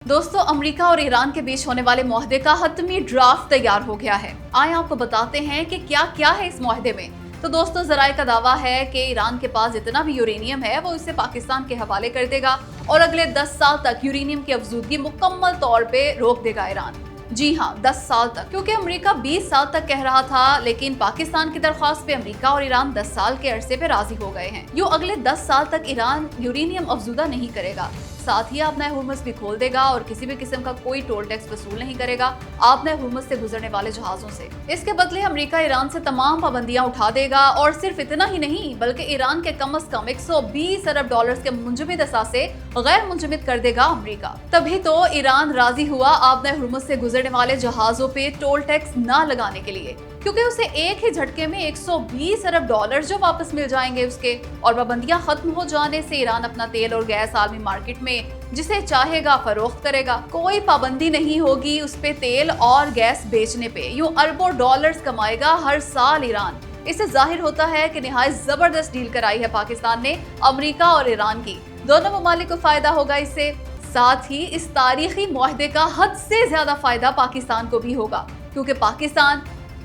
दोस्तों, अमेरिका और ईरान के बीच होने वाले मुआहदे का हतमी ड्राफ्ट तैयार हो गया है। आइए आपको बताते हैं कि क्या क्या है इस मुआहदे में। तो दोस्तों, जराये का दावा है कि ईरान के पास जितना भी यूरेनियम है वो इसे पाकिस्तान के हवाले कर देगा और अगले 10 साल तक यूरेनियम की अफजूदगी मुकम्मल तौर पे रोक देगा ईरान। जी हाँ, 10 साल तक, क्योंकि अमेरिका 20 साल तक कह रहा था, लेकिन पाकिस्तान की दरख्वास्त पे अमेरिका और ईरान 10 साल के अरसे पे राजी हो गए हैं। यूँ अगले 10 साल तक ईरान यूरेनियम अफजूदा नहीं करेगा, साथ ही आपना हुर्मुज़ भी खोल देगा और किसी भी किस्म का कोई टोल टैक्स वसूल नहीं करेगा आपना हुर्मुज़ से गुजरने वाले जहाजों से। इसके बदले अमेरिका ईरान से तमाम पाबंदियां उठा देगा और सिर्फ इतना ही नहीं बल्कि ईरान के कम से कम 120 अरब डॉलर्स के मुंजमद असासे गैर मुंजमद कर देगा अमेरिका। तभी तो ईरान राजी हुआ आपना हुर्मुज़ से गुजरने वाले जहाजों पे टोल टैक्स न लगाने के लिए, क्योंकि उसे एक ही झटके में 120 अरब डॉलर जो वापस मिल जाएंगे उसके, और पाबंदियां खत्म हो जाने से ईरान अपना तेल और गैस आलमी मार्केट में जिसे चाहेगा फरोख्त करेगा। कोई पाबंदी नहीं होगी उस पे तेल और गैस बेचने पे। यूं अरबों डॉलर्स कमाएगा हर साल ईरान। इससे जाहिर होता है कि निहायत जबरदस्त डील कराई है पाकिस्तान ने अमेरिका और ईरान की। दोनों ममालिक को फायदा होगा इससे, साथ ही इस तारीखी मुआहदे का हद से ज्यादा फायदा पाकिस्तान को भी होगा, क्योंकि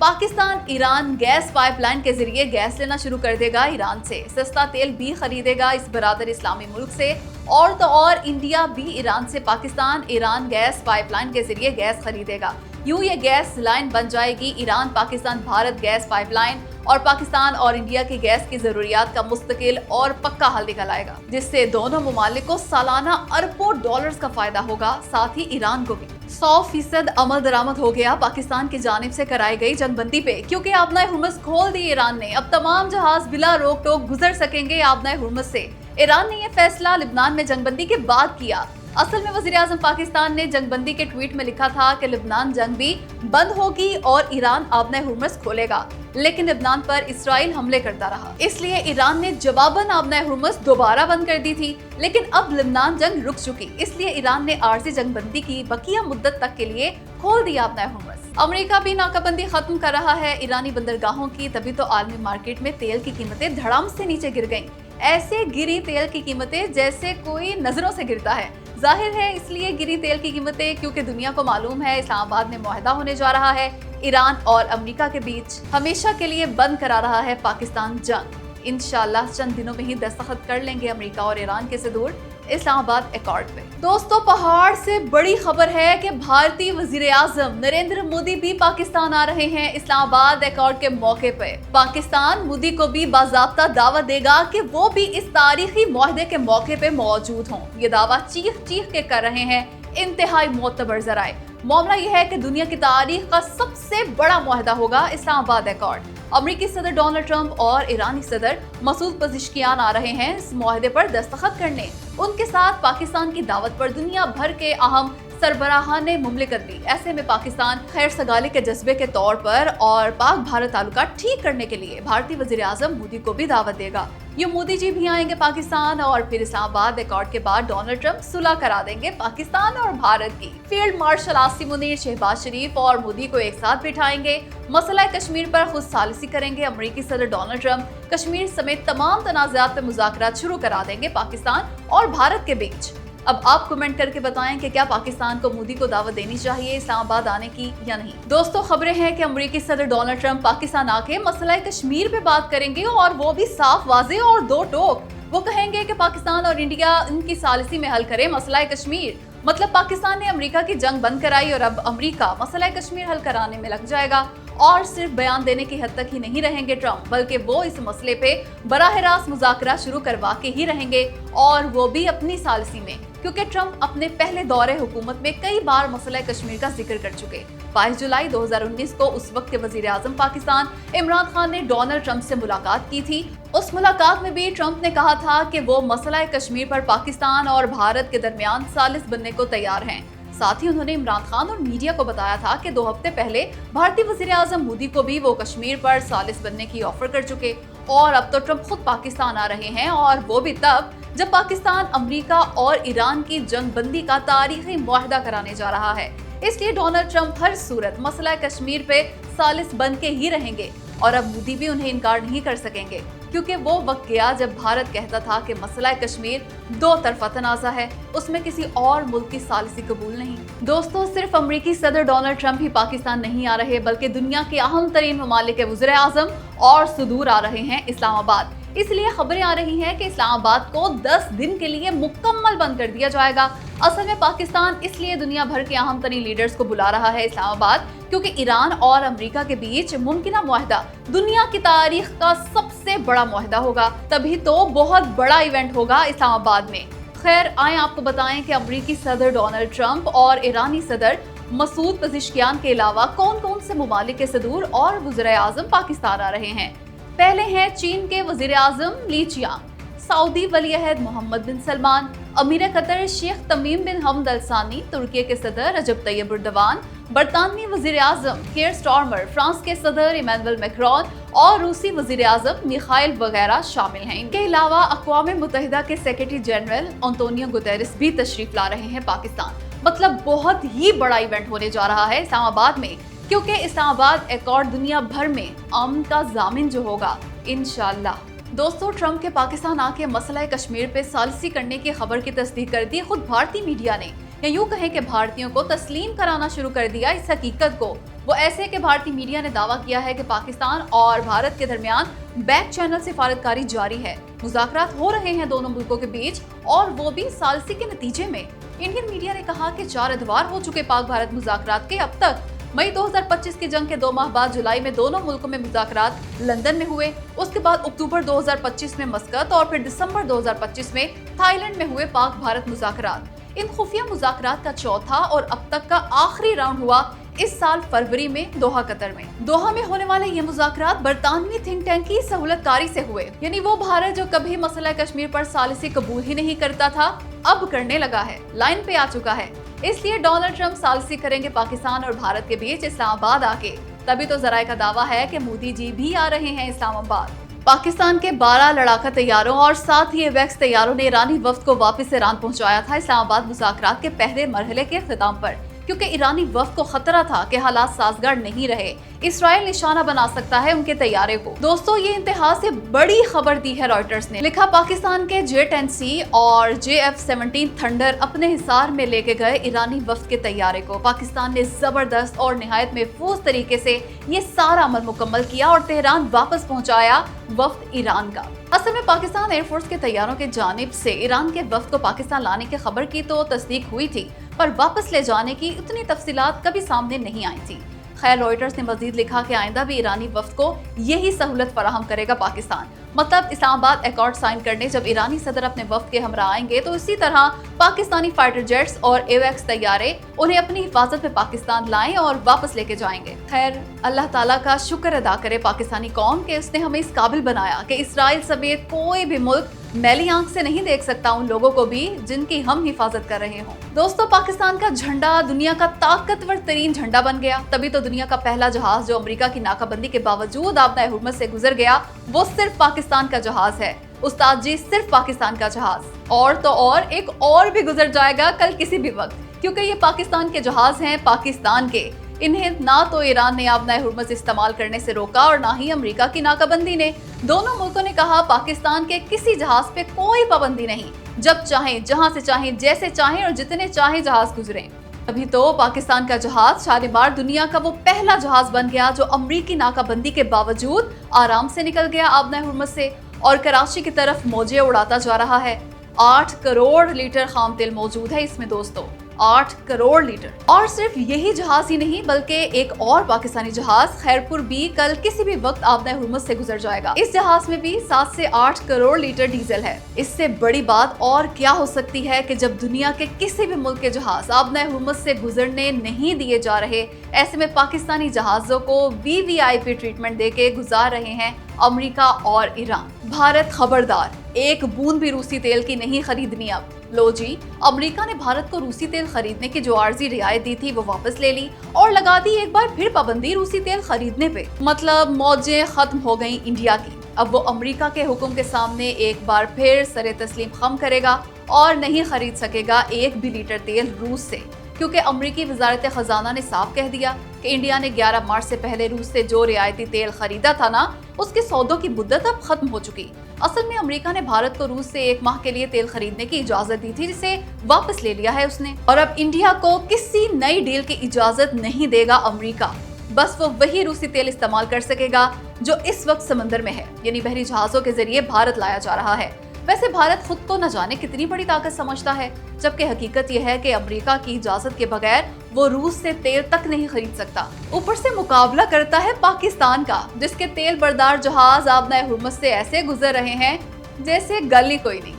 पाकिस्तान ईरान गैस पाइपलाइन के जरिए गैस लेना शुरू कर देगा ईरान से। सस्ता तेल भी खरीदेगा इस बरादर इस्लामी मुल्क से, और तो और इंडिया भी ईरान से पाकिस्तान ईरान गैस पाइपलाइन के जरिए गैस खरीदेगा। यूं ये गैस लाइन बन जाएगी Iran Pakistan Bharat gas pipeline, और पाकिस्तान और इंडिया की गैस की जरूरियात का मुस्तकिल और पक्का हल निकल आएगा, जिससे दोनों ममालिक को सालाना अरबों डॉलर्स का फायदा होगा, साथ ही ईरान को भी। 100% अमल दरामद हो गया पाकिस्तान की जानिब से कराई गई जंगबंदी पे, क्योंकि आपना हुर्मुज़ खोल दी ईरान ने। अब तमाम जहाज बिला रोक टोक गुजर सकेंगे आपना हुर्मुज़ से। ईरान ने यह फैसला लिबनान में जंगबंदी के बाद किया। असल में वज़ीर आज़म पाकिस्तान ने जंगबंदी के ट्वीट में लिखा था कि लिबनान जंग भी बंद होगी और ईरान आपना हुर्मुज़ खोलेगा, लेकिन लिबनान पर इसराइल हमले करता रहा, इसलिए ईरान ने जवाबन आपना हुर्मुज़ दोबारा बंद कर दी थी। लेकिन अब लिबनान जंग रुक चुकी, इसलिए ईरान ने आरज़ी जंगबंदी की बकिया मुद्दत तक के लिए खोल दिया आपना हुर्मुज़। अमेरिका भी नाकाबंदी खत्म कर रहा है ईरानी बंदरगाहों की, तभी तो आलमी मार्केट में तेल की कीमतें धड़ाम से नीचे गिर गईं। ऐसे गिरी तेल की कीमतें जैसे कोई नजरों से गिरता है। जाहिर है इसलिए गिरी तेल की कीमतें, क्योंकि दुनिया को मालूम है इस्लामाबाद में मुआहदा होने जा रहा है ईरान और अमेरिका के बीच। हमेशा के लिए बंद करा रहा है पाकिस्तान जंग। इंशाल्लाह चंद दिनों में ही दस्तखत कर लेंगे अमेरिका और ईरान के सदूर इस्लामाबाद अकॉर्ड पे। दोस्तों, पहाड़ से बड़ी खबर है कि भारतीय वजीर आजम नरेंद्र मोदी भी पाकिस्तान आ रहे हैं इस्लामाबाद अकॉर्ड के मौके पे। पाकिस्तान मोदी को भी बाज़ाब्ता दावत देगा कि वो भी इस तारीखी मुआहदे के मौके पे मौजूद हों। ये दावा चीख के कर रहे हैं इंतहाई मोतबर जराए। मामला यह है कि दुनिया की तारीख का सबसे बड़ा मुआहदा होगा इस्लामाबाद अकॉर्ड। अमेरिकी सदर डोनाल्ड ट्रंप और ईरानी सदर मसूद पज़ेश्कियान आ रहे हैं इस मुआहदे पर दस्तखत करने। उनके साथ पाकिस्तान की दावत पर दुनिया भर के अहम सरबराहान ने मुमलिकत दी। ऐसे में पाकिस्तान खैर सगाली के जज्बे के तौर पर और पाक भारत ताल्लुकात ठीक करने के लिए भारतीय वज़ीर आज़म मोदी को भी दावत देगा। ये मोदी जी भी आएंगे पाकिस्तान, और फिर इस्लामाबाद अकॉर्ड के बाद डोनाल्ड ट्रंप सुलह करा देंगे पाकिस्तान और भारत की। फील्ड मार्शल आसिम मुनीर, शहबाज शरीफ और मोदी को एक साथ बिठाएंगे। मसला कश्मीर पर खुद सालिसी करेंगे अमेरिकी सदर डोनाल्ड ट्रंप। कश्मीर समेत तमाम तनाज़ात पे मुज़ाकरात शुरू करा देंगे पाकिस्तान और भारत के बीच। अब आप कमेंट करके बताएं कि क्या पाकिस्तान को मोदी को दावत देनी चाहिए इस्लामाबाद आने की या नहीं। दोस्तों, खबरें हैं कि अमेरिकी सदर डोनाल्ड ट्रंप पाकिस्तान आके मसला कश्मीर पे बात करेंगे, और वो भी साफ, वाज़ेह और दो टोक। वो कहेंगे कि पाकिस्तान और इंडिया इनकी सालिसी में हल करे मसला कश्मीर। मतलब पाकिस्तान ने अमेरिका की जंग बंद कराई और अब अमेरिका मसला कश्मीर हल कराने में लग जाएगा। और सिर्फ बयान देने की हद तक ही नहीं रहेंगे ट्रंप, बल्कि वो इस मसले पे बराह रास्त मुज़ाकरा शुरू करवा के ही रहेंगे, और वो भी अपनी सालिसी में, क्योंकि ट्रंप अपने पहले दौरे हुकूमत में कई बार मसला कश्मीर का जिक्र कर चुके। 22 जुलाई 2019 को उस वक्त के वजीर आजम पाकिस्तान इमरान खान ने डोनाल्ड ट्रंप से मुलाकात की थी। उस मुलाकात में भी ट्रंप ने कहा था कि वो मसला कश्मीर पर पाकिस्तान और भारत के दरमियान सालिस बनने को तैयार हैं। साथ ही उन्होंने इमरान खान और मीडिया को बताया था कि 2 हफ्ते पहले भारतीय वज़ीर आज़म मोदी को भी वो कश्मीर पर सालिस बनने की ऑफर कर चुके, और अब तो ट्रंप खुद पाकिस्तान आ रहे हैं, और वो भी तब जब पाकिस्तान अमेरिका और ईरान की जंग बंदी का तारीखी मुआहदा कराने जा रहा है। इसलिए डोनाल्ड ट्रंप हर सूरत मसला कश्मीर पे सालिस बन के ही रहेंगे और अब मोदी भी उन्हें इनकार नहीं कर सकेंगे, क्योंकि वो वक्त गया जब भारत कहता था कि मसला कश्मीर दो तरफा तनाज़ा है, उसमें किसी और मुल्क की सालिसी कबूल नहीं। दोस्तों, सिर्फ अमेरिकी सदर डोनाल्ड ट्रंप ही पाकिस्तान नहीं आ रहे, बल्कि दुनिया के अहम तरीन ममालिक के वज़ीर आज़म और सुदूर आ रहे हैं इस्लामाबाद। इसलिए खबरें आ रही हैं कि इस्लामाबाद को 10 दिन के लिए मुकम्मल बंद कर दिया जाएगा। असल में पाकिस्तान इसलिए दुनिया भर के अहम तरीन लीडर्स को बुला रहा है इस्लामाबाद, क्योंकि ईरान और अमेरिका के बीच मुमकिना मुआहदा दुनिया की तारीख का सबसे बड़ा मुआहदा होगा, तभी तो बहुत बड़ा इवेंट होगा इस्लामाबाद में। खैर, आए आपको बताएं कि अमेरिकी सदर डोनाल्ड ट्रंप और ईरानी सदर मसूद पेज़ेश्कियान के अलावा कौन कौन से ममालिक के सदूर और वज़ीर आज़म पाकिस्तान आ रहे हैं। पहले हैं चीन के वज़ीर आज़म ली चियांग, सऊदी वली अहद मोहम्मद बिन सलमान, अमीर कतर शेख तमीम बिन हमद अल सानी, तुर्की के सदर रजब तैयब एर्दोगान, बरतानवी वज़ीर आज़म केयर स्टारमर, फ्रांस के सदर इमैनुअल मैक्रोन और रूसी वज़ीर आज़म मिखाइल वगैरह शामिल हैं। इनके अलावा अक़वाम मुत्तहिदा के सेक्रेटरी जनरल एंटोनियो गुतेरेस भी तशरीफ ला रहे हैं पाकिस्तान। मतलब बहुत ही बड़ा इवेंट होने जा रहा है इस्लामाबाद में, क्योंकि इस्लामाबाद एकॉर्ड दुनिया भर में अमन का जामिन जो होगा इंशाअल्लाह। दोस्तों, ट्रंप के पाकिस्तान आके मसला कश्मीर पे सालिसी करने की खबर की तस्दीक कर दी खुद भारतीय मीडिया ने, या यूं कहें कि भारतीयों को तस्लीम कराना शुरू कर दिया इस हकीकत को। वो ऐसे कि भारतीय मीडिया ने दावा किया है कि पाकिस्तान और भारत के दरमियान बैक चैनल सिफारतकारी जारी है, मुज़ाकरात हो रहे हैं दोनों मुल्कों के बीच, और वो भी सालिसी के नतीजे में। इंडियन मीडिया ने कहा कि 4 अदवार हो चुके पाक भारत मुज़ाकरात के अब तक। मई 2025 की जंग के 2 माह बाद जुलाई में दोनों मुल्कों में मुज़ाकरात लंदन में हुए, उसके बाद अक्टूबर 2025 में मस्कत और फिर दिसंबर 2025 में थाईलैंड में हुए पाक भारत मुज़ाकरात। इन खुफिया मुज़ाकरात का चौथा और अब तक का आखिरी राउंड हुआ इस साल फरवरी में दोहा कतर में। दोहा में होने वाले ये मुज़ाकरात बरतानवी थिंक टैंक की सहूलतकारी से हुए, यानी वो भारत जो कभी मसला कश्मीर पर सालिसी कबूल ही नहीं करता था, अब करने लगा है, लाइन पे आ चुका है। इसलिए डोनाल्ड ट्रंप सालिसी करेंगे पाकिस्तान और भारत के बीच इस्लामाबाद आके, तभी तो ज़राए का दावा है कि मोदी जी भी आ रहे हैं इस्लामाबाद। पाकिस्तान के 12 लड़ाका तैयारों और 7 ही एवेक्स तैयारों ने ईरानी वफ्द को वापस ईरान पहुंचाया था इस्लामाबाद मुज़ाकरात के पहले मरहले के ख़िताम पर, क्योंकि ईरानी वफ्द को खतरा था कि हालात साजगार नहीं रहे, इसराइल निशाना बना सकता है उनके तैयारे को। दोस्तों, ये इंतहा से बड़ी खबर दी है रॉयटर्स ने। लिखा, पाकिस्तान के J-10C और JF-17 थंडर अपने हिसार में लेके गए ईरानी वफ्द के तैयारे को। पाकिस्तान ने जबरदस्त और निहायत महफूज तरीके से ये सारा अमल मुकम्मल किया और तेहरान वापस पहुंचाया वफ्द ईरान का। असल में पाकिस्तान एयरफोर्स के तैयारों के जानिब से ईरान के वफ्द को पाकिस्तान लाने की खबर की तो तस्दीक हुई थी, पर वापस ले जाने की उतनी तफसीलात कभी सामने नहीं आई थी। खैर, रॉयटर्स ने मजीद लिखा कि आइंदा भी ईरानी वफ्द को यही सहूलत फराहम करेगा पाकिस्तान। मतलब इस्लामाबाद एकॉर्ड साइन करने जब ईरानी सदर अपने वफ्द के हमरा आएंगे, तो इसी तरह पाकिस्तानी फाइटर जेट्स और एवेक्स तैयारे उन्हें अपनी हिफाजत में पाकिस्तान लाएं और वापस लेके जाएंगे। खैर, अल्लाह ताला का शुक्र अदा करे पाकिस्तानी कौम के उसने हमें इस काबिल बनाया कि इसराइल समेत कोई भी मुल्क मैली आंख से नहीं देख सकता उन लोगों को भी जिनकी हम हिफाजत कर रहे हों। दोस्तों, पाकिस्तान का झंडा दुनिया का ताकतवर तरीन झंडा बन गया, तभी तो दुनिया का पहला जहाज जो अमेरिका की नाकाबंदी के बावजूद आबनाए हुर्मत से गुजर गया, वो सिर्फ पाकिस्तान का जहाज है। उस्ताद जी, सिर्फ पाकिस्तान का जहाज। और तो और एक और भी गुजर जाएगा कल किसी भी वक्त, क्योंकि ये पाकिस्तान के जहाज हैं, पाकिस्तान के। इन्हें ना तो ईरान ने आबनाए हुर्मत इस्तेमाल करने से रोका और ना ही अमेरिका की नाकाबंदी ने। दोनों मुल्कों ने कहा पाकिस्तान के किसी जहाज पे कोई पाबंदी नहीं, जब चाहें, जहां से चाहें, जैसे चाहें और जितने चाहें जहाज गुजरें। अभी तो पाकिस्तान का जहाज शालीमार दुनिया का वो पहला जहाज बन गया जो अमरीकी नाकाबंदी के बावजूद आराम से निकल गया आबनाए हुर्मत से और कराची की तरफ मौजें उड़ाता जा रहा है। 8 करोड़ लीटर खाम तेल मौजूद है इसमें दोस्तों, 8 करोड़ लीटर। और सिर्फ यही जहाज ही नहीं बल्कि एक और पाकिस्तानी जहाज खैरपुर भी कल किसी भी वक्त आबनाए हुर्मत से गुजर जाएगा। इस जहाज में भी 7 से 8 करोड़ लीटर डीजल है। इससे बड़ी बात और क्या हो सकती है कि जब दुनिया के किसी भी मुल्क के जहाज आबनाए हुर्मत से गुजरने नहीं दिए जा रहे, ऐसे में पाकिस्तानी जहाजों को VVIP ट्रीटमेंट देके गुजार रहे हैं अमेरिका और ईरान। भारत खबरदार, एक बूंद भी रूसी तेल की नहीं खरीदनी अब। लो जी, अमेरिका ने भारत को रूसी तेल खरीदने की जो आर्जी रियायत दी थी वो वापस ले ली और लगा दी एक बार फिर पाबंदी रूसी तेल खरीदने पे। मतलब मौजें खत्म हो गई इंडिया की। अब वो अमेरिका के हुक्म के सामने एक बार फिर सरे तस्लीम खम करेगा और नहीं खरीद सकेगा एक भी लीटर तेल रूस से। क्योंकि अमरीकी वजारत खजाना ने साफ कह दिया कि इंडिया ने 11 मार्च से पहले रूस से जो रियायती तेल खरीदा था ना, उसके सौदों की मुद्दत अब खत्म हो चुकी। असल में अमेरिका ने भारत को रूस से 1 माह के लिए तेल खरीदने की इजाजत दी थी, जिसे वापस ले लिया है उसने। और अब इंडिया को किसी नई डील की इजाजत नहीं देगा अमेरिका। बस वो वही रूसी तेल इस्तेमाल कर सकेगा जो इस वक्त समंदर में है, यानी बहरी जहाजों के जरिए भारत लाया जा रहा है। वैसे भारत खुद को न जाने कितनी बड़ी ताकत समझता है, जबकि हकीकत यह है कि अमेरिका की इजाजत के बगैर वो रूस से तेल तक नहीं खरीद सकता। ऊपर से मुकाबला करता है पाकिस्तान का, जिसके तेल बरदार जहाज आबनाए हुर्मुज से ऐसे गुजर रहे हैं जैसे गल ही कोई नहीं।